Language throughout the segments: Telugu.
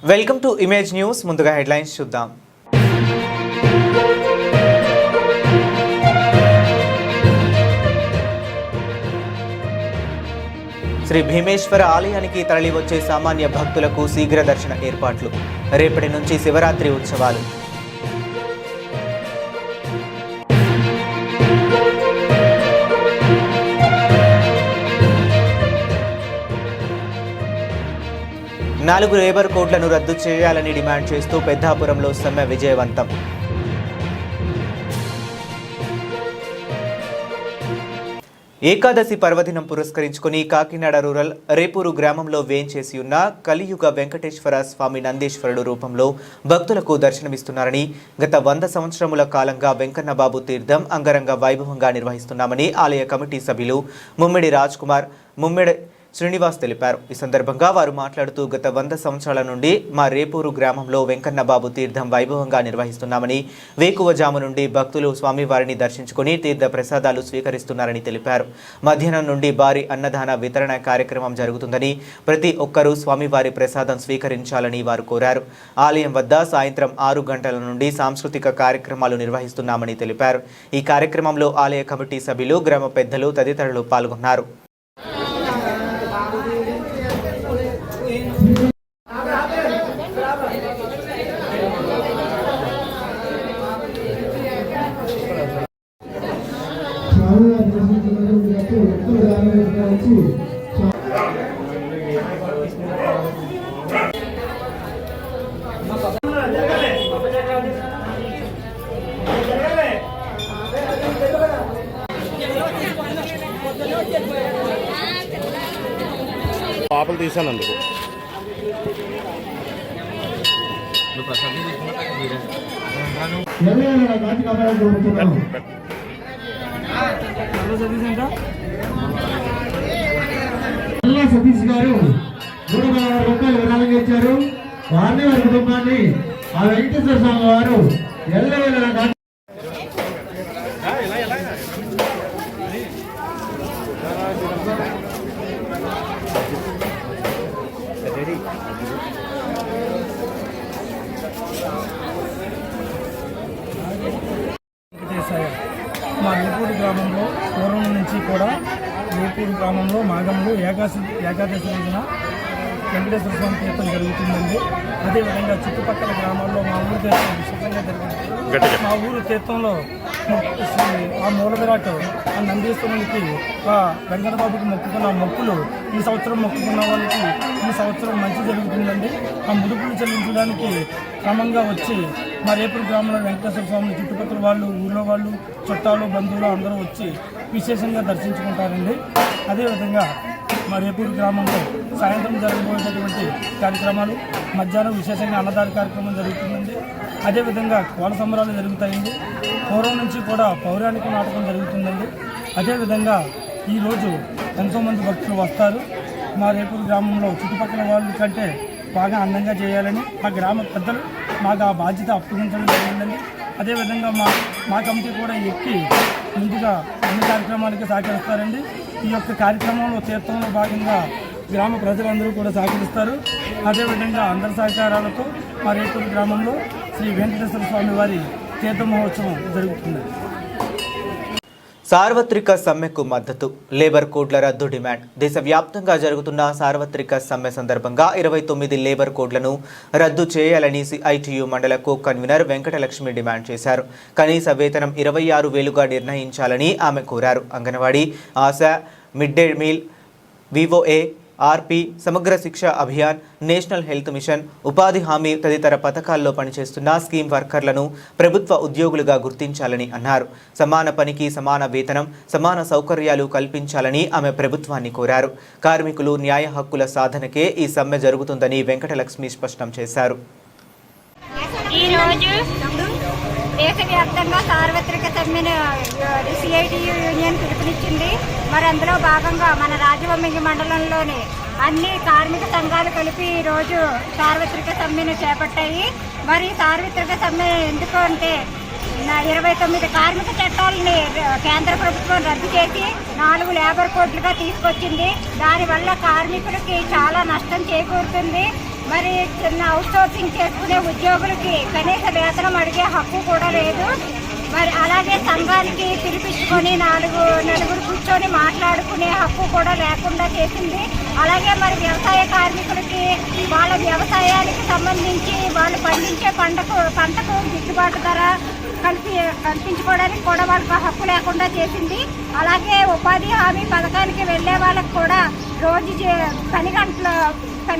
Welcome to image news. ముందుగా హెడ్లైన్స్ చూద్దాం. శ్రీ భీమేశ్వర ఆలయానికి తరలి వచ్చే సామాన్య భక్తులకు శీఘ్ర దర్శన ఏర్పాట్లు. రేపటి నుంచి శివరాత్రి ఉత్సవాలు. నాలుగు లేబర్ కోడ్లను రద్దు చేయాలని డిమాండ్ చేస్తూ పెద్దాపురంలో సమ్మె విజయవంతం. ఏకాదశి పర్వదినం పురస్కరించుకుని కాకినాడ రూరల్ రేపూరు గ్రామంలో వేంచేసి ఉన్న కలియుగ వెంకటేశ్వర స్వామి నందీశ్వరుడు రూపంలో భక్తులకు దర్శనమిస్తున్నారని, గత 100 సంవత్సరముల కాలంగా వెంకన్నబాబు తీర్థం అంగరంగ వైభవంగా నిర్వహిస్తున్నామని ఆలయ కమిటీ సభ్యులు ముమ్మిడి రాజ్ కుమార్, ముమ్మిడి శ్రీనివాస్ తెలిపారు. ఈ సందర్భంగా వారు మాట్లాడుతూ, గత 100 సంవత్సరాల నుండి మా రేపూరు గ్రామంలో వెంకన్నబాబు తీర్థం వైభవంగా నిర్వహిస్తున్నామని, వేకువజాము నుండి భక్తులు స్వామివారిని దర్శించుకుని తీర్థ ప్రసాదాలు స్వీకరిస్తున్నారని తెలిపారు. మధ్యాహ్నం నుండి భారీ అన్నదాన వితరణ కార్యక్రమం జరుగుతుందని, ప్రతి ఒక్కరూ స్వామివారి ప్రసాదం స్వీకరించాలని వారు కోరారు. ఆలయం వద్ద సాయంత్రం 6 గంటల నుండి సాంస్కృతిక కార్యక్రమాలు నిర్వహిస్తున్నామని తెలిపారు. ఈ కార్యక్రమంలో ఆలయ కమిటీ సభ్యులు, గ్రామ పెద్దలు తదితరులు పాల్గొన్నారు. పాపలు తీసాను అందుకు. సతీష్ గారు 300 రూపాయలు విరాళంగా ఇచ్చారు. వారిని వారి కుటుంబాన్ని ఆ వెంకటేశ్వర స్వామి వారు ఎల్లవేళ మా రేపూరు గ్రామంలో పూర్వం నుంచి కూడా రేపూరు గ్రామంలో మాఘంలో ఏకాదశి రోజున వెంకటేశ్వర స్వామి తీర్థం జరుగుతుందండి. అదేవిధంగా చుట్టుపక్కల గ్రామాల్లో మా ఊరు తీర్థం విశేషంగా జరుగుతుంది. మా ఊరు తీర్థంలో ఆ మూల విరాట్ ఆ నందీశ్వరునికి ఆ వెంకటబాబుకి మొక్కుకున్న మొక్కులు ఈ సంవత్సరం మొక్కుకున్న వాళ్ళకి ఈ సంవత్సరం మంచి జరుగుతుందండి. ఆ ముడుపులు చెల్లించడానికి క్రమంగా వచ్చి మా రేపూరు గ్రామంలో వెంకటేశ్వర స్వామిని చుట్టుపక్కల వాళ్ళు, ఊళ్ళో వాళ్ళు, చుట్టాలు, బంధువులు అందరూ వచ్చి విశేషంగా దర్శించుకుంటారండి. అదేవిధంగా మా రేపూరు గ్రామంలో సాయంత్రం జరగబోయేటటువంటి కార్యక్రమాలు, మధ్యాహ్నం విశేషంగా అన్నదాన కార్యక్రమం జరుగుతుందండి. అదేవిధంగా కోల సంబరాలు జరుగుతాయండి. పూర్వం నుంచి కూడా పౌరాణిక నాటకం జరుగుతుందండి. అదేవిధంగా ఈరోజు ఎంతోమంది భక్తులు వస్తారు. మా రేపూరు గ్రామంలో చుట్టుపక్కల వాళ్ళ కంటే బాగా అందంగా చేయాలని మా గ్రామ పెద్దలు మాకు ఆ బాధ్యత అప్పగించడం జరిగిందండి. అదేవిధంగా మా కమిటీ కూడా ఎక్కి ముందుగా అన్ని కార్యక్రమాలకి సహకరిస్తారండి. ఈ యొక్క కార్యక్రమంలో తీర్థంలో భాగంగా గ్రామ ప్రజలందరూ కూడా సహకరిస్తారు. అదేవిధంగా అందరి సహకారాలతో మా రేపూరు గ్రామంలో శ్రీ వెంకటేశ్వర స్వామి వారి తీర్థ మహోత్సవం జరుగుతుంది. సార్వత్రిక సమ్మెకు మద్దతు, లేబర్ కోడ్ల రద్దు డిమాండ్. దేశవ్యాప్తంగా జరుగుతున్న సార్వత్రిక సమ్మె సందర్భంగా 29 లేబర్ కోడ్లను రద్దు చేయాలని సిఐటియు మండల కో కన్వీనర్ వెంకటలక్ష్మి డిమాండ్ చేశారు. కనీస వేతనం 26,000గా నిర్ణయించాలని ఆమె కోరారు. Anganwadi, ASHA, mid day meal, VOA, RP, Samagra Shiksha Abhiyan, national health machine, ఉపాధి హామీ తదితర పథకాల్లో పనిచేస్తున్న స్కీమ్ వర్కర్లను ప్రభుత్వ ఉద్యోగులుగా గుర్తించాలని అన్నారు. సమాన పనికి సమాన వేతనం, సమాన సౌకర్యాలు కల్పించాలని ఆమె ప్రభుత్వాన్ని కోరారు. కార్మికులు న్యాయ హక్కుల సాధనకే ఈ సమ్మె జరుగుతుందని వెంకటలక్ష్మి స్పష్టం చేశారు. దేశవ్యాప్తంగా సార్వత్రిక సమ్మెను సిఐటియు యూనియన్ పిలుపునిచ్చింది. మరి అందులో భాగంగా మన రాజవొమ్మిగి మండలంలోని అన్ని కార్మిక సంఘాలు కలిపి ఈరోజు సార్వత్రిక సమ్మెను చేపట్టాయి. మరి సార్వత్రిక సమ్మె ఎందుకు అంటే 29 కార్మిక చట్టాలని కేంద్ర ప్రభుత్వం రద్దు చేసి 4 లేబర్ కోడ్లుగా తీసుకొచ్చింది. దానివల్ల కార్మికులకి చాలా నష్టం చేకూరుతుంది. మరి చిన్న అవుట్సోర్సింగ్ చేసుకునే ఉద్యోగులకి కనీస వేతనం అడిగే హక్కు కూడా లేదు. మరి అలాగే సంఘానికి పిలిపించుకొని నలుగురు కూర్చొని మాట్లాడుకునే హక్కు కూడా లేకుండా చేసింది. అలాగే మరి వ్యవసాయ కార్మికులకి వాళ్ళ వ్యవసాయానికి సంబంధించి వాళ్ళు పండించే పంటకు గిట్టుబాటు ధర కల్పించుకోవడానికి కూడా వాళ్ళకి హక్కు లేకుండా చేసింది. అలాగే ఉపాధి హామీ పథకానికి వెళ్ళే వాళ్ళకి కూడా రోజు పని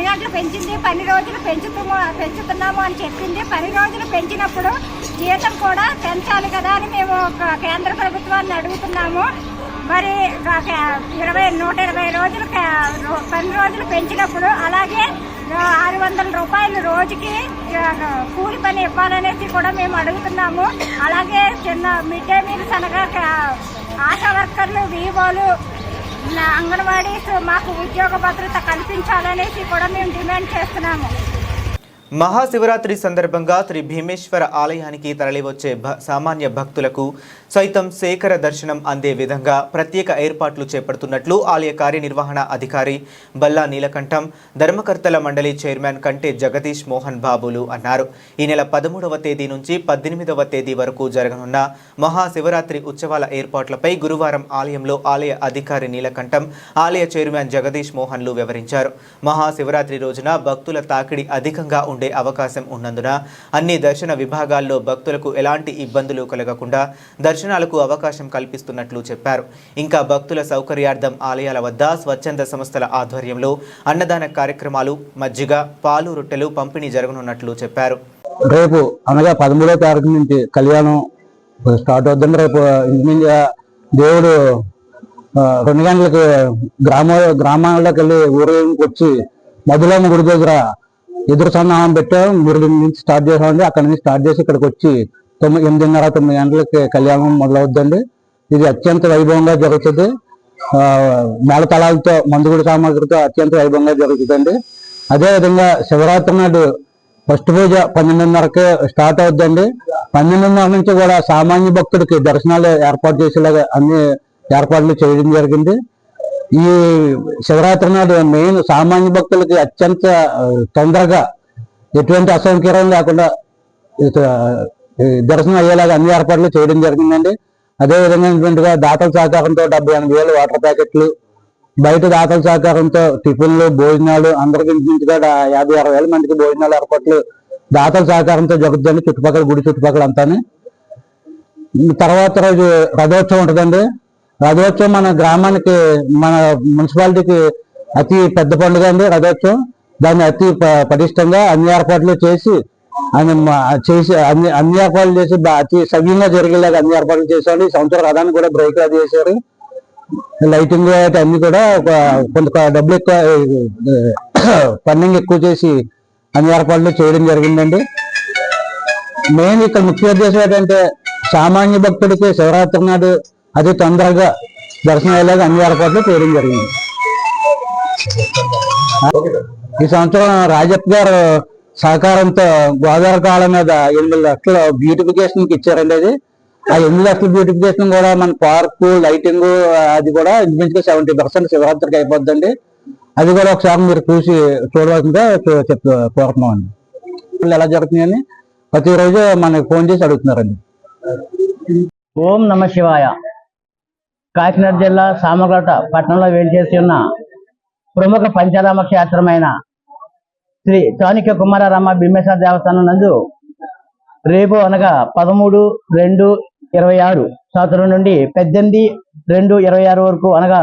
గంటలు పెంచింది. 10 రోజులు పెంచుతున్నాము అని చెప్పింది. 10 రోజులు పెంచినప్పుడు జీతం కూడా పెంచాలి కదా అని మేము కేంద్ర ప్రభుత్వాన్ని అడుగుతున్నాము. మరి 120 రోజులు 10 రోజులు పెంచినప్పుడు అలాగే 600 రూపాయలు రోజుకి కూలి పని ఇవ్వాలనేసి కూడా మేము అడుగుతున్నాము. అలాగే చిన్న మిడ్ డే మీల్స్ అనగా ఆశా వర్కర్లు, వీవోలు, అంగన్వాడీస్ మాకు ఉద్యోగ భద్రత కల్పించాలనేసి కూడా మేము డిమాండ్ చేస్తున్నాము. మహాశివరాత్రి సందర్భంగా శ్రీ భీమేశ్వర ఆలయానికి తరలివచ్చే సామాన్య భక్తులకు సైతం శేఖర దర్శనం అందే విధంగా ప్రత్యేక ఏర్పాట్లు చేపడుతున్నట్లు ఆలయ కార్యనిర్వహణ అధికారి బల్లా నీలకంఠం, ధర్మకర్తల మండలి చైర్మన్ కంటే జగదీష్ మోహన్ బాబులు అన్నారు. ఈ నెల 13వ తేదీ నుంచి 18వ తేదీ వరకు జరగనున్న మహాశివరాత్రి ఉత్సవాల ఏర్పాట్లపై గురువారం ఆలయంలో ఆలయ అధికారి నీలకంఠం, ఆలయ చైర్మన్ జగదీష్ మోహన్లు వివరించారు. మహాశివరాత్రి రోజున భక్తుల తాకిడి అధికంగా ఉండే అవకాశం ఉన్నందున అన్ని దర్శన విభాగాల్లో భక్తులకు ఎలాంటి ఇబ్బందులు కలగకుండా దర్శనాలకు అవకాశం కల్పిస్తున్నట్లు చెప్పారు. ఇంకా భక్తుల సౌకర్యార్థం ఆలయాల వద్ద స్వచ్ఛంద సంస్థల ఆధ్వర్యంలో అన్నదాన కార్యక్రమాలు, మజ్జిగ, పాలు, రొట్టెలు పంపిణీ జరగనున్నట్లు చెప్పారు. రేపు అనగా 13వ తారీఖు నుంచి కళ్యాణం స్టార్ట్ అవుతుంది. రేపు దేవుడు 2 గంటలకు గ్రామాల్లోకి వెళ్ళి ఊరేగింపుకి వచ్చి మధులమ్మ గుడి దగ్గర ఎదురు సన్నాహం పెట్టాం. గుడి నుంచి స్టార్ట్ చేసామండి. అక్కడ నుంచి స్టార్ట్ చేసి ఇక్కడికి వచ్చి 8:30-9 గంటలకి కళ్యాణం మొదలవుద్దండి. ఇది అత్యంత వైభవంగా జరుగుతుంది. మేళతాళాలతో, మందుగుడి సామాగ్రితో అత్యంత వైభవంగా జరుగుతుందండి. అదేవిధంగా శివరాత్రి నాడు ఫస్ట్ పూజ 12:30కి స్టార్ట్ అవుద్దండి. 12:30 నుంచి కూడా సామాన్య భక్తుడికి దర్శనాలు ఏర్పాటు చేసేలాగా అన్ని ఏర్పాట్లు చేయడం జరిగింది. ఈ శివరాత్రి నాడు మెయిన్ సామాన్య భక్తులకి అత్యంత తొందరగా ఎటువంటి అసౌకర్యం లేకుండా దర్శనం అయ్యేలాగా అన్ని ఏర్పాట్లు చేయడం జరిగిందండి. అదేవిధంగా దాతల సహకారంతో 78,000 వాటర్ ప్యాకెట్లు, బయట దాతల సహకారంతో టిఫిన్లు, భోజనాలు, అందరికి ఇంచుమించుగా 50-60 మందికి భోజనాలు ఏర్పాట్లు దాతల సహకారంతో జరుగుతుందండి. చుట్టుపక్కల గుడి చుట్టుపక్కల అంతానే. తర్వాత రోజు రథోత్సవం ఉంటుందండి. రథోత్సవం మన గ్రామానికి, మన మున్సిపాలిటీకి అతి పెద్ద పండుగ అండి రథోత్సవం. దాన్ని అతి పటిష్టంగా అన్ని ఏర్పాట్లు చేసి అన్ని ఏర్పాట్లు చేసి అతి సవ్యంగా జరిగేలాగా అన్ని ఏర్పాట్లు చేశారు. ఈ సంవత్సరం రథాన్ని కూడా బ్రేక్ అది చేశారు. లైటింగ్ అన్ని కూడా కొంత డబ్బులు ఎక్కువ, ఫండింగ్ ఎక్కువ చేసి అన్ని ఏర్పాట్లు చేయడం జరిగిందండి. మెయిన్ ఇక్కడ ముఖ్య ఉద్దేశం ఏంటంటే సామాన్య భక్తుడికి శివరాత్రి నాడు అతి తొందరగా దర్శనం అయ్యేలాగా అన్ని ఏర్పాట్లు చేయడం జరిగింది. ఈ సంవత్సరం రాజప్ప గారు సహకారంతో గోదావరి కాలం మీద 8 లక్షల బ్యూటిఫికేషన్ ఇచ్చారండి. ఆ 8 లక్షల బ్యూటిఫికేషన్ కూడా మన పార్కు, లైటింగ్ అది కూడా ఇంచుమించుగా 70% శివరాత్రికి అయిపోద్దండి. అది కూడా ఒకసారి మీరు చూడవలసిందిగా కోరుతున్నామండి. ఎలా జరుగుతున్నాయని ప్రతిరోజు మనకి ఫోన్ చేసి అడుగుతున్నారండి. ఓం నమ శివాయ. కాకినాడ జిల్లా సామర్లకోట పట్టణంలో వేంచేసి ఉన్న ప్రముఖ పంచారామ క్షేత్రమైన శ్రీ చాణక్య కుమారరామ భీమేశ్వర దేవస్థానం నందు రేపు అనగా 13/2/26 సంవత్సరం నుండి 18/2/26 వరకు అనగా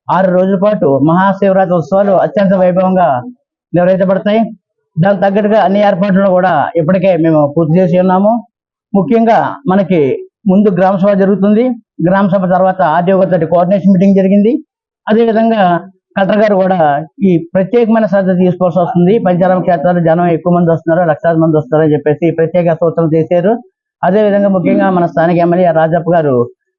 6 రోజుల పాటు మహాశివరాత్రి ఉత్సవాలు అత్యంత వైభవంగా నిర్వహించబడతాయి. దానికి తగ్గట్టుగా అన్ని ఏర్పాట్లను కూడా ఇప్పటికే మేము పూర్తి చేసి ఉన్నాము. ముఖ్యంగా మనకి ముందు గ్రామ సభ జరుగుతుంది. గ్రామ సభ తర్వాత ఆర్డీఓ గారితో కోఆర్డినేషన్ మీటింగ్ జరిగింది. అదేవిధంగా కలెక్టర్ గారు కూడా ఈ ప్రత్యేకమైన శ్రద్ధ తీసుకోవాల్సి వస్తుంది. పంచారామ క్షేత్రాలు జనం ఎక్కువ మంది వస్తున్నారు, 1,00,000 మంది వస్తున్నారని చెప్పేసి ప్రత్యేక సూచనలు చేశారు. అదేవిధంగా ముఖ్యంగా మన స్థానిక ఎమ్మెల్యే రాజప్ప గారు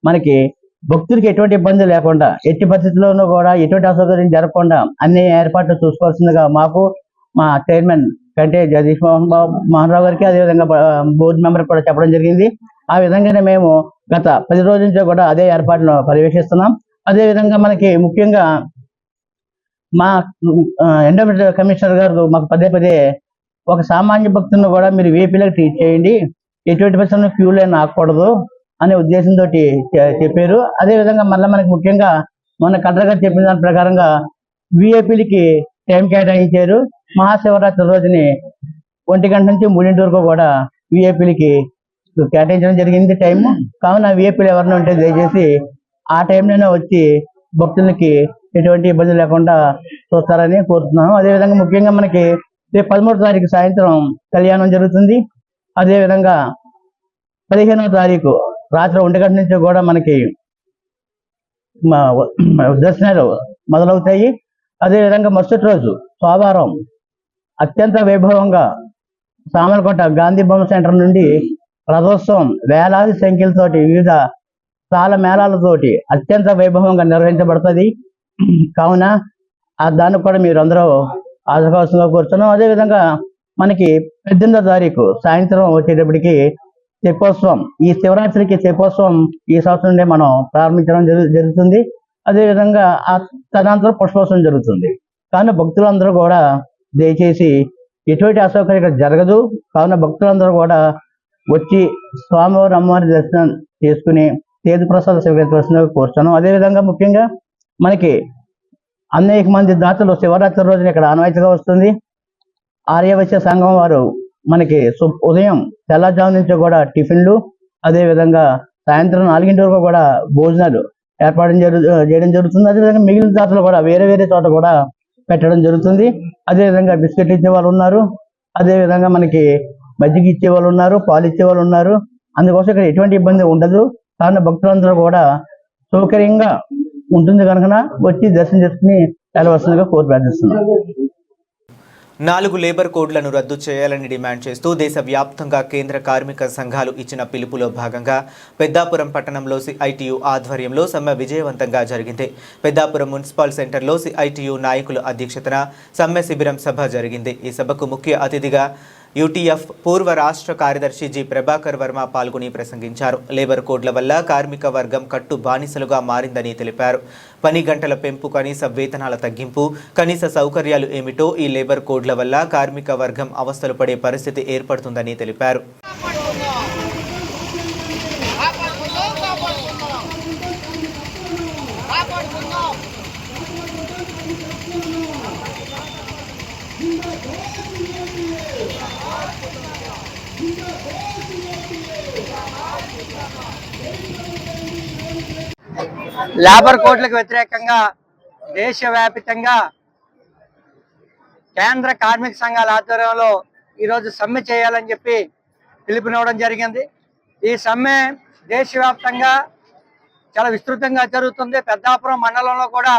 మనకి భక్తులకి ఎటువంటి ఇబ్బంది లేకుండా, ఎట్టి పరిస్థితుల్లోనూ కూడా ఎటువంటి అసౌకర్యం జరగకుండా అన్ని ఏర్పాట్లు చూసుకోవాల్సిందిగా మాకు, మా చైర్మన్ కంటే జగదీష్ మోహన్ రావు గారికి, అదేవిధంగా బోర్డు మెంబర్ కూడా చెప్పడం జరిగింది. ఆ విధంగానే మేము గత 10 రోజుల నుంచి కూడా అదే ఏర్పాట్లను పర్యవేక్షిస్తున్నాం. అదేవిధంగా మనకి ముఖ్యంగా మా ఎండోమెంట్ కమిషనర్ గారు మాకు పదే పదే ఒక సామాన్య భక్తులను కూడా మీరు వీఐపీలకు ట్రీట్ చేయండి, ఎటువంటి పర్సన్ క్యూ లైన్ ఆగకూడదు అనే ఉద్దేశంతో చెప్పారు. అదేవిధంగా మళ్ళీ మనకి ముఖ్యంగా మొన్న కలెక్టర్ గారు చెప్పిన దాని ప్రకారంగా వీఐపీలకి టైం కేటాయించారు. మహాశివరాత్రి రోజుని 1 గంట నుంచి 3 వరకు కూడా వీఐపీలకి కేటాయించడం జరిగింది టైం. కావున వీఐపీలు ఎవరైనా ఉంటే దయచేసి ఆ టైంలోనే వచ్చి భక్తులకి ఎటువంటి ఇబ్బంది లేకుండా చూస్తారని కోరుతున్నాను. అదేవిధంగా ముఖ్యంగా మనకి రేపు 13వ తారీఖు సాయంత్రం కళ్యాణం జరుగుతుంది. అదేవిధంగా 15వ తారీఖు రాత్రి 1 గంట నుంచి కూడా మనకి దర్శనాలు మొదలవుతాయి. అదేవిధంగా మరుసటి రోజు సోమవారం అత్యంత వైభవంగా సామర్లకోట గాంధీ బొమ్మ సెంటర్ నుండి రథోత్సవం వేలాది సంఖ్యలతోటి వివిధ తాళ మేళాలతోటి అత్యంత వైభవంగా నిర్వహించబడుతుంది. కావున దానికి కూడా మీరు అందరూ ఆశకావసంగా కూర్చున్నాం. అదేవిధంగా మనకి 18వ తారీఖు సాయంత్రం వచ్చేటప్పటికి తెప్పోత్సవం, ఈ శివరాత్రికి తెప్పోత్సవం ఈ సంవత్సరం నుండి మనం ప్రారంభించడం జరుగుతుంది. అదేవిధంగా ఆ తదనంతరం పుష్పోత్సవం జరుగుతుంది. కావున భక్తులందరూ కూడా దయచేసి ఎటువంటి అసౌకర్యం ఇక్కడ జరగదు. కావున భక్తులందరూ కూడా వచ్చి స్వామివారి అమ్మవారి దర్శనం చేసుకుని తీర్థ ప్రసాద స్వీకరించవలసిందిగా కోరుతున్నాం. అదేవిధంగా ముఖ్యంగా మనకి అనేక మంది దాతలు శివరాత్రి రోజున ఇక్కడ ఆనవాయితీగా వస్తుంది. ఆర్యవైశ్య సంఘం వారు మనకి ఉదయం తెల్లజాము నుంచి కూడా టిఫిన్లు, అదేవిధంగా సాయంత్రం 4 వరకు కూడా భోజనాలు ఏర్పాటు చేయడం జరుగుతుంది. అదేవిధంగా మిగిలిన దాతలు కూడా వేరే వేరే చోట కూడా పెట్టడం జరుగుతుంది. అదేవిధంగా బిస్కెట్లు ఇచ్చే వాళ్ళు ఉన్నారు, అదేవిధంగా మనకి మజ్జిగ ఇచ్చే వాళ్ళు ఉన్నారు, పాలు ఇచ్చే వాళ్ళు ఉన్నారు. అందుకోసం ఇక్కడ ఎటువంటి ఇబ్బంది ఉండదు. కావున భక్తులందరూ కూడా సౌకర్యంగా ఉంటుంది కనుక వచ్చి దర్శనం చేసుకుని వెళ్ళవలసిందిగా కోరి ప్రార్థిస్తున్నాం. 4 లేబర్ కోడ్లను రద్దు చేయాలని డిమాండ్ చేస్తూ దేశవ్యాప్తంగా కేంద్ర కార్మిక సంఘాలు ఇచ్చిన పిలుపులో భాగంగా పెద్దాపురం పట్టణంలో సిఐటియు ఆధ్వర్యంలో సమ్మె విజయవంతంగా జరిగింది. పెద్దాపురం మున్సిపల్ సెంటర్లో సిఐటియు నాయకుల అధ్యక్షతన సమ్మె శిబిరం సభ జరిగింది. ఈ సభకు ముఖ్య అతిథిగా యూటీఎఫ్ పూర్వ రాష్ట్ర కార్యదర్శి జి ప్రభాకర్ వర్మ పాల్గొని ప్రసంగించారు. లేబర్ కోడ్ల వల్ల కార్మిక వర్గం కట్టు బానిసలుగా మారిందని తెలిపారు. పని గంటల పెంపు, కనీస వేతనాల తగ్గింపు, కనీస సౌకర్యాలు ఏమిటో ఈ లేబర్ కోడ్ల వల్ల కార్మిక వర్గం అవస్థలు పడే పరిస్థితి ఏర్పడుతుందని తెలిపారు. లేబర్ కోడ్లకు వ్యతిరేకంగా దేశవ్యాప్తంగా కేంద్ర కార్మిక సంఘాల ఆధ్వర్యంలో ఈరోజు సమ్మె చేయాలని చెప్పి పిలుపునివ్వడం జరిగింది. ఈ సమ్మె దేశవ్యాప్తంగా చాలా విస్తృతంగా జరుగుతుంది. పెద్దాపురం మండలంలో కూడా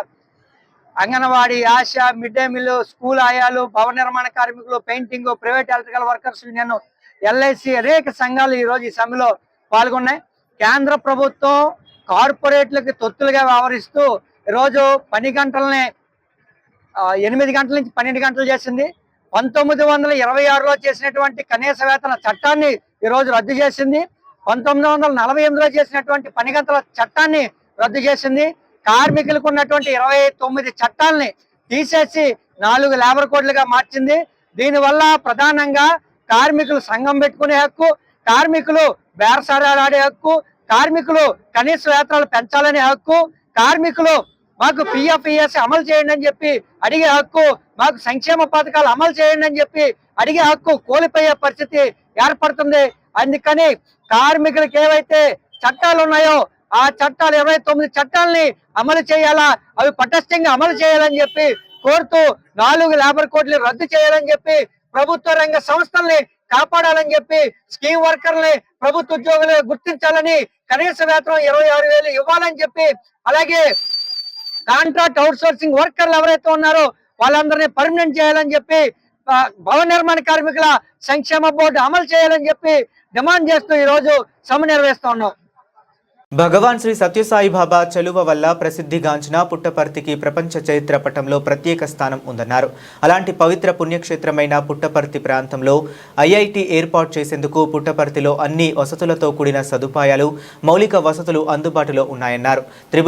అంగన్వాడీ, ఆశ, మిడ్ డే మీల్, స్కూల్ ఆయాలు, భవన నిర్మాణ కార్మికులు, painting, private electrical workers union, LIC అనేక సంఘాలు ఈరోజు ఈ సమ్మెలో పాల్గొన్నాయి. కేంద్ర ప్రభుత్వం కార్పొరేట్లకు తొత్తులుగా వ్యవహరిస్తూ ఈరోజు పని గంటలని 8 గంటల నుంచి 12 గంటలు చేసింది. 1926లో చేసినటువంటి కనీస వేతన చట్టాన్ని ఈరోజు రద్దు చేసింది. 1948లో చేసినటువంటి పని గంటల చట్టాన్ని రద్దు చేసింది. కార్మికులకు ఉన్నటువంటి 29 చట్టాలని తీసేసి 4 లేబర్ కోడ్లుగా మార్చింది. దీనివల్ల ప్రధానంగా కార్మికులు సంఘం పెట్టుకునే హక్కు, కార్మికులు బేరసారాడే హక్కు, కార్మికులు కనీస వేతనాలు పెంచాలనే హక్కు, కార్మికులు మాకు పిఎఫ్ఈఎస్ అమలు చేయండి అని చెప్పి అడిగే హక్కు, మాకు సంక్షేమ పథకాలు అమలు చేయండి అని చెప్పి అడిగే హక్కు కోల్పోయే పరిస్థితి ఏర్పడుతుంది. అందుకని కార్మికులకు ఏవైతే చట్టాలు ఉన్నాయో ఆ చట్టాలు 29 చట్టాలని అమలు చేయాలా, అవి పటిష్టంగా అమలు చేయాలని చెప్పి కోరుతూ 4 లేబర్ కోడ్లు రద్దు చేయాలని చెప్పి, ప్రభుత్వ రంగ సంస్థల్ని కాపాడాలని చెప్పి, స్కీమ్ వర్కర్ని ప్రభుత్వ ఉద్యోగులు గుర్తించాలని, కనీస వేతనం 26,000 ఇవ్వాలని చెప్పి, అలాగే కాంట్రాక్ట్ అవుట్ సోర్సింగ్ వర్కర్లు ఎవరైతే ఉన్నారో వాళ్ళందరినీ పర్మనెంట్ చేయాలని చెప్పి, భవన నిర్మాణ కార్మికుల సంక్షేమ బోర్డు అమలు చేయాలని చెప్పి డిమాండ్ చేస్తూ ఈరోజు సమ్మె నిర్వహిస్తూ ఉన్నాం. భగవాన్ శ్రీ సత్యసాయి బాబా చలువ వల్ల ప్రసిద్ధిగాంచిన పుట్టపర్తికి ప్రపంచ చరిత్ర పటంలో ప్రత్యేక స్థానం ఉందన్నారు. అలాంటి పవిత్ర పుణ్యక్షేత్రమైన పుట్టపర్తి ప్రాంతంలో ఐఐటి ఏర్పాటు చేసేందుకు పుట్టపర్తిలో అన్ని వసతులతో కూడిన సదుపాయాలు, మౌలిక వసతులు అందుబాటులో ఉన్నాయన్నారు.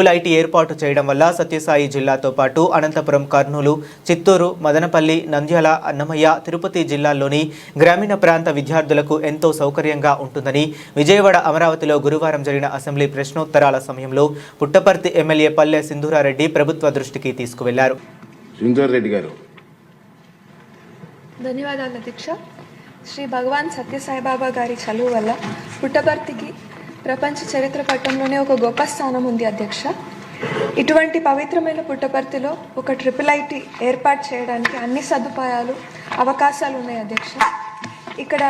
ఐఐటి ఏర్పాటు చేయడం వల్ల సత్యసాయి జిల్లాతో పాటు అనంతపురం, కర్నూలు, చిత్తూరు, మదనపల్లి, నంద్యాల, అన్నమయ్య, తిరుపతి జిల్లాల్లోని గ్రామీణ ప్రాంత విద్యార్థులకు ఎంతో సౌకర్యంగా ఉంటుందని విజయవాడ, అమరావతిలో గురువారం జరిగిన అసెంబ్లీ ప్రశ్నోత్తరాల సమయంలో పుట్టపర్తి ఎమ్మెల్యే పల్లె సింధూరారెడ్డి ప్రభుత్వ దృష్టికి తీసుకువెళ్లారు. సింధూరారెడ్డి గారు. ధన్యవాదాలు అధ్యక్ష. శ్రీ భగవాన్ సత్యసాయిబాబా గారి చలువు వల్ల పుట్టపర్తికి ప్రపంచ చరిత్ర పట్టంలోనే ఒక గొప్ప స్థానం ఉంది అధ్యక్ష. ఇటువంటి పవిత్రమైన పుట్టపర్తిలో ఒక ఐఐటి ఏర్పాటు చేయడానికి అన్ని సదుపాయాలు, అవకాశాలు ఉన్నాయి అధ్యక్ష. ఇక్కడ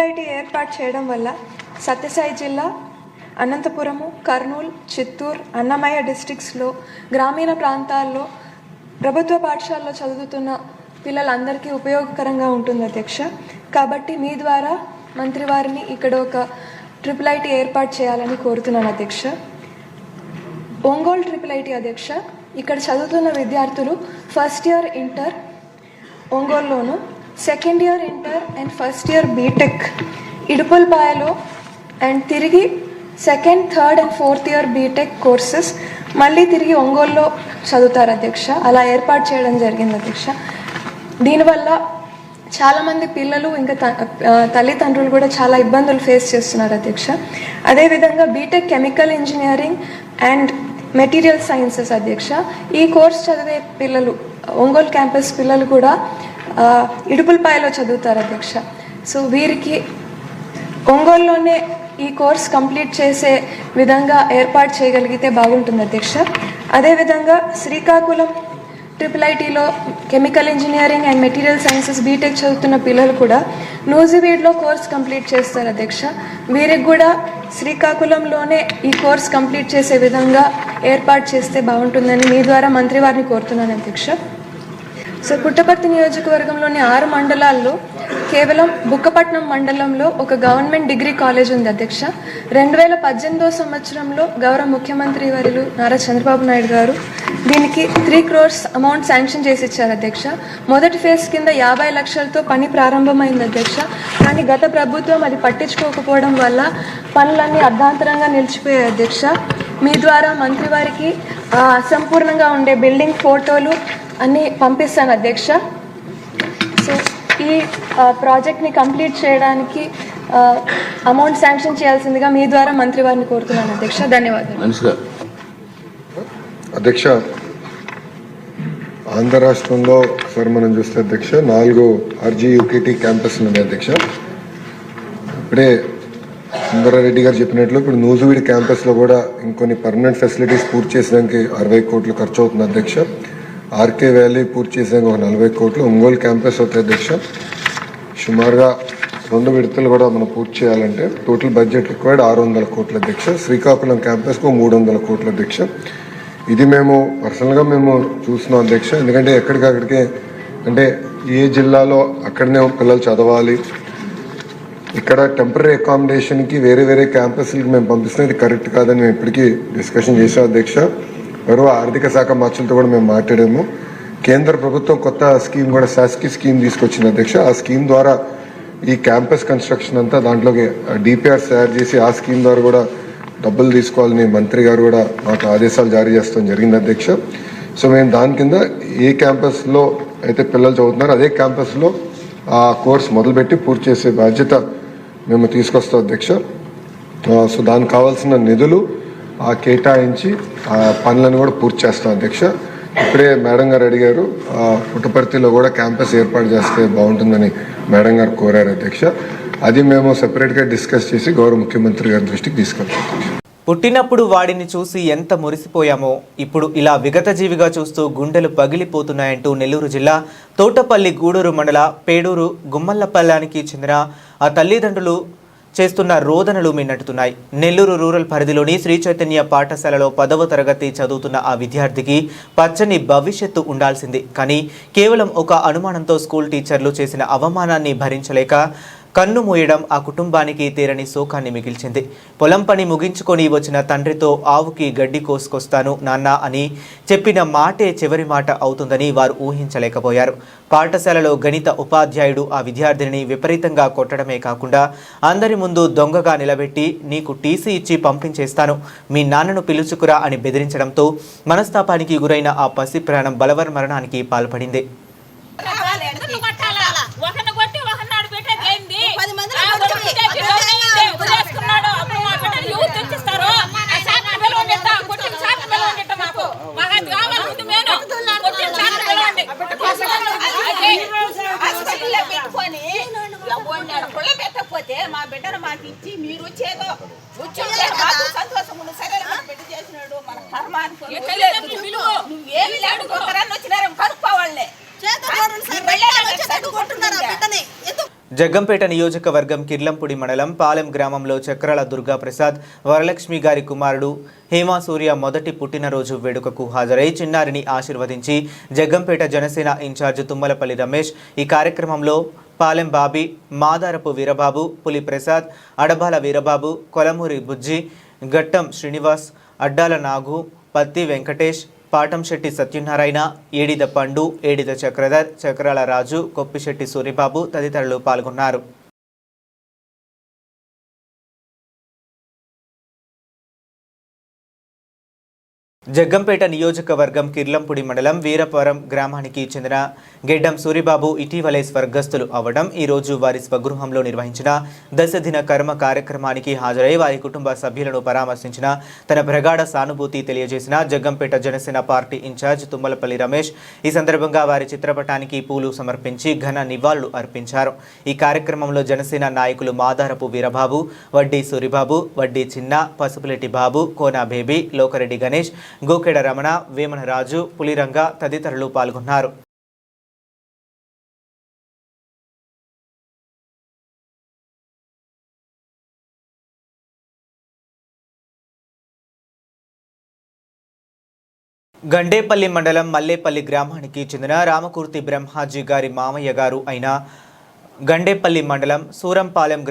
ఐఐటి ఏర్పాటు చేయడం వల్ల సత్యసాయి జిల్లా, అనంతపురము, కర్నూలు, చిత్తూరు, అన్నమయ్య డిస్ట్రిక్ట్స్లో గ్రామీణ ప్రాంతాల్లో ప్రభుత్వ పాఠశాలలో చదువుతున్న పిల్లలందరికీ ఉపయోగకరంగా ఉంటుంది అధ్యక్ష. కాబట్టి మీ ద్వారా మంత్రి వారిని ఇక్కడ ఒక ఐఐటి ఏర్పాటు చేయాలని కోరుతున్నాను అధ్యక్ష. ఒంగోలు ఐఐటి అధ్యక్ష, ఇక్కడ చదువుతున్న విద్యార్థులు ఫస్ట్ ఇయర్ ఇంటర్ ఒంగోలులోను, second year inter and first year B Tech ఇడుపులపాయలో, అండ్ తిరిగి second, third and fourth year B Tech courses మళ్ళీ తిరిగి ఒంగోలులో చదువుతారు అధ్యక్ష. అలా ఏర్పాటు చేయడం జరిగింది అధ్యక్ష. దీనివల్ల చాలామంది పిల్లలు ఇంకా తల్లిదండ్రులు కూడా చాలా ఇబ్బందులు ఫేస్ చేస్తున్నారు అధ్యక్ష. అదేవిధంగా BTech chemical engineering and material sciences అధ్యక్ష, ఈ కోర్స్ చదివే పిల్లలు, ఒంగోలు క్యాంపస్ పిల్లలు కూడా ఇడుపులపాయలో చదువుతారు అధ్యక్ష. సో వీరికి ఒంగోలులోనే ఈ కోర్స్ కంప్లీట్ చేసే విధంగా ఏర్పాటు చేయగలిగితే బాగుంటుంది అధ్యక్ష. అదేవిధంగా శ్రీకాకుళం ఐఐటిలో chemical engineering and material sciences BTech చదువుతున్న పిల్లలు కూడా నూజివీడ్లో కోర్స్ కంప్లీట్ చేస్తారు అధ్యక్ష. వీరికి కూడా శ్రీకాకుళంలోనే ఈ కోర్స్ కంప్లీట్ చేసే విధంగా ఏర్పాటు చేస్తే బాగుంటుందని మీ ద్వారా మంత్రి వారిని కోరుతున్నాను అధ్యక్ష. సో పుట్టపర్తి నియోజకవర్గంలోని 6 మండలాల్లో కేవలం బుక్కపట్నం మండలంలో ఒక గవర్నమెంట్ డిగ్రీ కాలేజ్ ఉంది అధ్యక్ష. 2018 సంవత్సరంలో గౌరవ ముఖ్యమంత్రి వర్యులు నారా చంద్రబాబు నాయుడు గారు దీనికి 3 crores అమౌంట్ శాంక్షన్ చేసి ఇచ్చారు అధ్యక్ష. మొదటి ఫేజ్ కింద 50 లక్షలతో పని ప్రారంభమైంది అధ్యక్ష. కానీ గత ప్రభుత్వం అది పట్టించుకోకపోవడం వల్ల పనులన్నీ అర్ధాంతరంగా నిలిచిపోయాయి అధ్యక్ష. మీ ద్వారా మంత్రి వారికి అసంపూర్ణంగా ఉండే బిల్డింగ్ ఫోటోలు అన్నీ పంపిస్తాను అధ్యక్ష. సో ఈ ప్రాజెక్ట్ని కంప్లీట్ చేయడానికి అమౌంట్ శాంక్షన్ చేయాల్సిందిగా మీ ద్వారా మంత్రి వారిని కోరుతున్నాను అధ్యక్ష. ధన్యవాదాలు అధ్యక్ష. ఆంధ్ర రాష్ట్రంలో సార్ మనం చూస్తే అధ్యక్ష 4 RGUKT క్యాంపస్ ఉన్నాయి అధ్యక్ష. ఇప్పుడే సుందరారెడ్డి గారు చెప్పినట్లు ఇప్పుడు నూజివీడ్ క్యాంపస్లో కూడా ఇంకొన్ని పర్మనెంట్ ఫెసిలిటీస్ పూర్తి చేసడానికి 60 కోట్లు ఖర్చు అవుతుంది అధ్యక్ష. ఆర్కే వ్యాలీ పూర్తి చేసాక ఒక 40 కోట్లు. ఒంగోలు క్యాంపస్ అవుతాయి అధ్యక్ష. సుమారుగా 2 విడతలు కూడా మనం పూర్తి చేయాలంటే టోటల్ బడ్జెట్ రిక్వైర్డ్ 600 కోట్ల అధ్యక్ష. శ్రీకాకుళం క్యాంపస్కు 300 కోట్ల అధ్యక్ష. ఇది మేము పర్సనల్గా మేము చూస్తున్నాం అధ్యక్ష. ఎందుకంటే ఎక్కడికక్కడికే అంటే ఏ జిల్లాలో అక్కడనే పిల్లలు చదవాలి, ఇక్కడ టెంపరీ అకామిడేషన్కి వేరే వేరే క్యాంపస్లకి మేము పంపిస్తున్నది కరెక్ట్ కాదని మేము ఇప్పటికీ డిస్కషన్ చేసాం అధ్యక్ష. గౌరవ ఆర్థిక శాఖ మంత్రులతో కూడా మేము మాట్లాడాము. కేంద్ర ప్రభుత్వం కొత్త స్కీమ్ కూడా శాస్కి స్కీమ్ తీసుకొచ్చింది అధ్యక్ష. ఆ స్కీమ్ ద్వారా ఈ క్యాంపస్ కన్స్ట్రక్షన్ అంతా దాంట్లోకి డిపిఆర్స్ తయారు చేసి ఆ స్కీమ్ ద్వారా కూడా డబ్బులు తీసుకోవాలని మంత్రి గారు కూడా మాకు ఆదేశాలు జారీ చేస్తాం జరిగింది అధ్యక్ష. సో మేము దాని కింద ఏ క్యాంపస్లో అయితే పిల్లలు చదువుతున్నారో అదే క్యాంపస్లో ఆ కోర్స్ మొదలుపెట్టి పూర్తి చేసే బాధ్యత మేము తీసుకొస్తాం అధ్యక్ష. సో దానికి కావాల్సిన నిధులు కేటాయించి ఆ పనులను కూడా పూర్తి చేస్తాం అధ్యక్ష. ఇప్పుడే మేడం గారు అడిగారు పుట్టపర్తిలో కూడా క్యాంపస్ ఏర్పాటు చేస్తే బాగుంటుందని మేడం గారు కోరారు అధ్యక్ష. అది మేము సెపరేట్గా డిస్కస్ చేసి గౌరవ ముఖ్యమంత్రి గారి దృష్టికి తీసుకెళ్తాం. పుట్టినప్పుడు వాడిని చూసి ఎంత మురిసిపోయామో ఇప్పుడు ఇలా విగతజీవిగా చూస్తూ గుండెలు పగిలిపోతున్నాయంటూ నెల్లూరు జిల్లా తోటపల్లి గూడూరు మండల పేడూరు గుమ్మల్లపల్లానికి చెందిన ఆ తల్లిదండ్రులు చేస్తున్న రోదనలు మిన్నట్టుతున్నాయి. నెల్లూరు రూరల్ పరిధిలోని శ్రీ చైతన్య పాఠశాలలో 10వ తరగతి చదువుతున్న ఆ విద్యార్థికి పచ్చని భవిష్యత్తు ఉండాల్సింది. కానీ కేవలం ఒక అనుమానంతో స్కూల్ టీచర్లు చేసిన అవమానాన్ని భరించలేక కన్ను మూయడం ఆ కుటుంబానికి తీరని శోకాన్ని మిగిల్చింది. పొలం పని ముగించుకొని వచ్చిన తండ్రితో ఆవుకి గడ్డి కోసుకొస్తాను నాన్న అని చెప్పిన మాటే చివరి మాట అవుతుందని వారు ఊహించలేకపోయారు. పాఠశాలలో గణిత ఉపాధ్యాయుడు ఆ విద్యార్థిని విపరీతంగా కొట్టడమే కాకుండా అందరి ముందు దొంగగా నిలబెట్టి నీకు టీసీ ఇచ్చి పంపించేస్తాను, మీ నాన్నను పిలుచుకురా అని బెదిరించడంతో మనస్తాపానికి గురైన ఆ పసి ప్రాణం బలవన్మరణానికి పాల్పడింది. పెట్టకపోతే మా బిడ్డను మాకు ఇచ్చి మీరు చేదో సంతోషం చేసినాడు మన కర్మానికి నువ్వేమి లేడు వచ్చినారు కనుక్కోవాళ్ళే. జగ్గంపేట నియోజకవర్గం కిర్లంపూడి మండలం పాలెం గ్రామంలో చక్రాల దుర్గాప్రసాద్ వరలక్ష్మి గారి కుమారుడు హేమాసూర్య మొదటి పుట్టినరోజు వేడుకకు హాజరై చిన్నారిని ఆశీర్వదించి జగ్గంపేట జనసేన ఇన్ఛార్జ్ తుమ్మలపల్లి రమేష్ ఈ కార్యక్రమంలో పాలెం బాబీ, మాదారపు వీరబాబు, పులి ప్రసాద్, అడబాల వీరబాబు, కొలమూరి బుజ్జి, గట్టం శ్రీనివాస్, అడ్డాల నాగు, పత్తి వెంకటేష్, పాటంశెట్టి సత్యనారాయణ, ఏడిద పండు, ఏడిద చక్రధర్, చక్రాల రాజు, కొప్పిశెట్టి సూరిబాబు తదితరులు పాల్గొన్నారు. జగ్గంపేట నియోజకవర్గం కిర్లంపూడి మండలం వీరపురం గ్రామానికి చెందిన గెడ్డం సూరిబాబు ఇటీవలే స్వర్గస్థులు అవ్వడం ఈరోజు వారి స్వగృహంలో నిర్వహించిన దశదిన కర్మ కార్యక్రమానికి హాజరై వారి కుటుంబ సభ్యులను పరామర్శించిన తన ప్రగాఢ సానుభూతి తెలియజేసిన జగ్గంపేట జనసేన పార్టీ ఇన్ఛార్జ్ తుమ్మలపల్లి రమేష్ ఈ సందర్భంగా వారి చిత్రపటానికి పూలు సమర్పించి ఘన నివాళులు అర్పించారు. ఈ కార్యక్రమంలో జనసేన నాయకులు మాదారపు వీరబాబు, వడ్డీ సూరిబాబు, వడ్డీ చిన్న, పసుపులెట్టి బాబు, కోనా బేబీ, లోకరెడ్డి గణేష్, గోకెడ రమణ, వేమన రాజు, పులిరంగ తదితరులు పాల్గొన్నారు. గండేపల్లి మండలం మల్లేపల్లి గ్రామానికి చెందిన రామకూర్తి బ్రహ్మాజీ గారి మామయ్య గారు అయిన గండేపల్లి మండలం సూరంపాలెం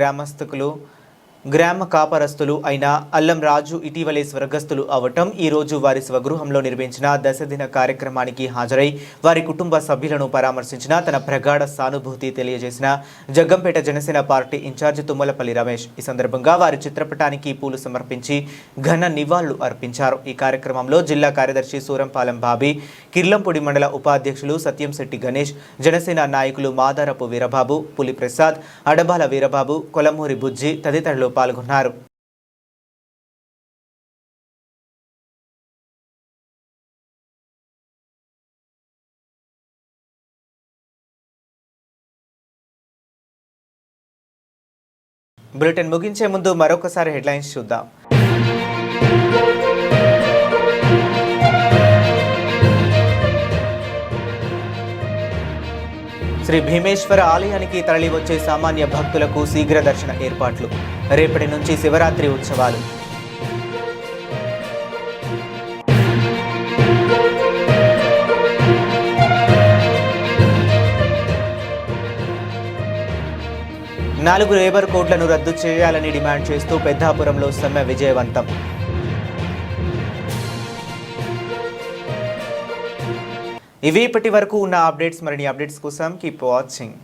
గ్రామ కాపరస్తులు అయిన అల్లం రాజు ఇటీవలే స్వర్గస్థులు అవటం ఈరోజు వారి స్వగృహంలో నిర్వహించిన దశదిన కార్యక్రమానికి హాజరై వారి కుటుంబ సభ్యులను పరామర్శించిన తన ప్రగాఢ సానుభూతి తెలియజేసిన జగ్గంపేట జనసేన పార్టీ ఇన్ఛార్జ్ తుమ్మలపల్లి రమేష్ ఈ సందర్భంగా వారి చిత్రపటానికి పూలు సమర్పించి ఘన నివాళులు అర్పించారు. ఈ కార్యక్రమంలో జిల్లా కార్యదర్శి సూరంపాలెం బాబీ, కిర్లంపూడి మండల ఉపాధ్యక్షులు సత్యంశెట్టి గణేష్, జనసేన నాయకులు మాదారపు వీరబాబు, పులి ప్రసాద్, అడబాల వీరబాబు, కొలమూరి బుజ్జి తదితరులు పాల్గొన్నారు. బులెటిన్ ముగించే ముందు మరొకసారి హెడ్లైన్స్ చూద్దాం. శ్రీ భీమేశ్వర ఆలయానికి తరలి వచ్చే సామాన్య భక్తులకు శీఘ్ర దర్శన ఏర్పాట్లు. రేపటి నుంచి శివరాత్రి ఉత్సవాలు. నాలుగు లేబర్ కోడ్లను రద్దు చేయాలని డిమాండ్ చేస్తూ పెద్దాపురంలో సమ్మె విజయవంతం. ఇవి ఇప్పటి వరకు ఉన్న అప్డేట్స్. మరిన్ని అప్డేట్స్ కోసం కీప్ వాచింగ్.